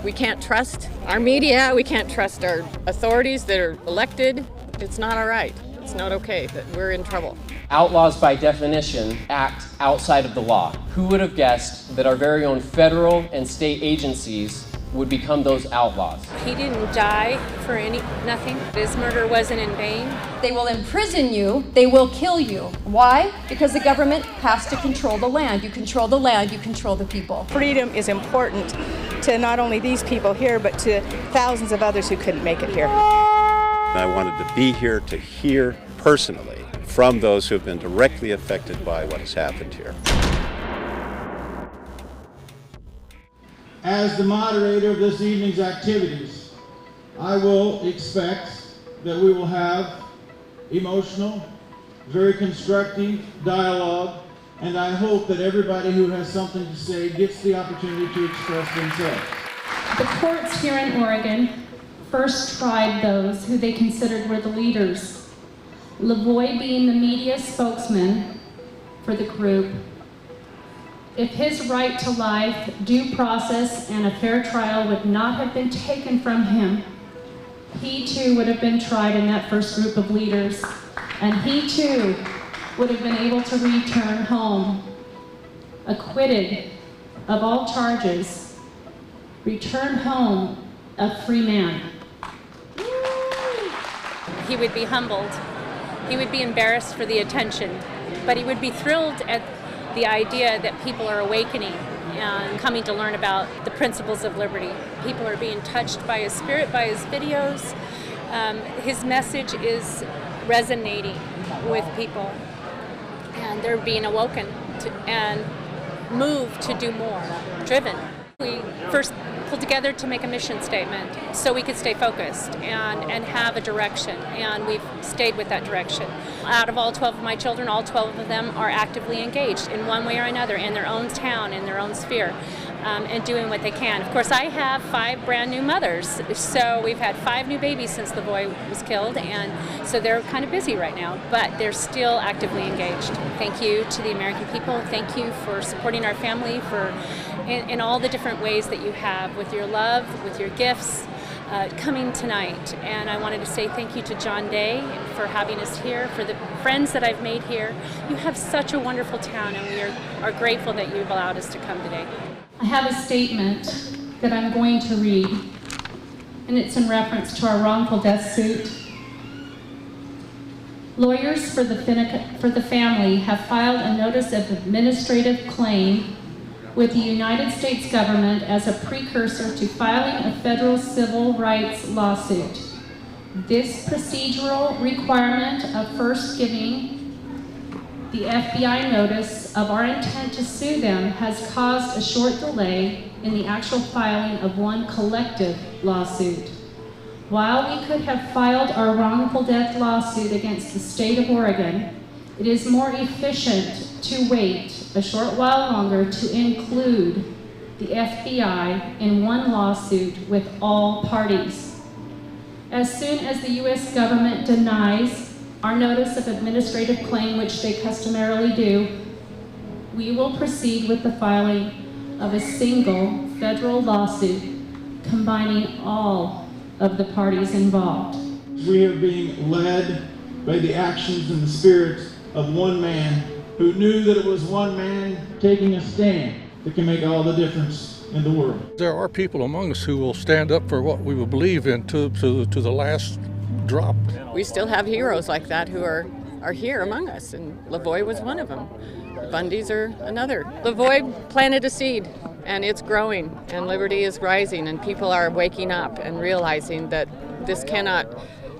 We can't trust our media. We can't trust our authorities that are elected. It's not all right. It's not okay. That we're in trouble. Outlaws, by definition, act outside of the law. Who would have guessed that our very own federal and state agencies would become those outlaws? He didn't die for nothing. His murder wasn't in vain. They will imprison you. They will kill you. Why? Because the government has to control the land. You control the land, you control the people. Freedom is important to not only these people here, but to thousands of others who couldn't make it here. I wanted to be here to hear personally from those who have been directly affected by what has happened here. As the moderator of this evening's activities, I will expect that we will have emotional, very constructive dialogue, and I hope that everybody who has something to say gets the opportunity to express themselves. The courts here in Oregon first tried those who they considered were the leaders. LaVoy being the media spokesman for the group. If his right to life, due process, and a fair trial would not have been taken from him, he too would have been tried in that first group of leaders, and he too would have been able to return home, acquitted of all charges, return home a free man. He would be humbled. He would be embarrassed for the attention, but he would be thrilled at the idea that people are awakening and coming to learn about the principles of liberty. People are being touched by his spirit, by his videos. His message is resonating with people, and they're being awoken and moved to do more, driven. We first pulled together to make a mission statement so we could stay focused and have a direction, and we've stayed with that direction. Out of all 12 of my children, all 12 of them are actively engaged in one way or another in their own town, in their own sphere, and doing what they can. Of course, I have 5 brand new mothers, so we've had 5 new babies since LaVoy was killed, and so they're kind of busy right now, but they're still actively engaged. Thank you to the American people. Thank you for supporting our family in all the different ways that you have, with your love, with your gifts, coming tonight. And I wanted to say thank you to John Day for having us here, for the friends that I've made here. You have such a wonderful town, and we are grateful that you've allowed us to come today. I have a statement that I'm going to read, and it's in reference to our wrongful death suit. Lawyers for the family have filed a notice of administrative claim with the United States government as a precursor to filing a federal civil rights lawsuit. This procedural requirement of first giving the FBI notice of our intent to sue them has caused a short delay in the actual filing of one collective lawsuit. While we could have filed our wrongful death lawsuit against the state of Oregon, it is more efficient to wait a short while longer to include the FBI in one lawsuit with all parties. As soon as the U.S. government denies our notice of administrative claim, which they customarily do, we will proceed with the filing of a single federal lawsuit combining all of the parties involved. We are being led by the actions and the spirit of one man who knew that it was one man taking a stand that can make all the difference in the world. There are people among us who will stand up for what we will believe in to the last drop. We still have heroes like that who are here among us, and LaVoy was one of them. The Bundys are another. LaVoy planted a seed, and it's growing, and liberty is rising, and people are waking up and realizing that this cannot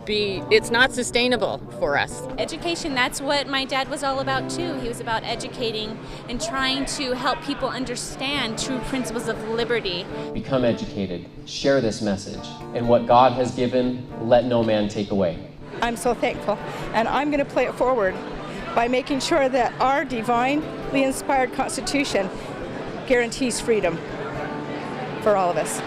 be, it's not sustainable for us. Education, that's what my dad was all about too. He was about educating and trying to help people understand true principles of liberty. Become educated, share this message, and what God has given, let no man take away. I'm so thankful, and I'm going to play it forward by making sure that our divinely inspired Constitution guarantees freedom for all of us.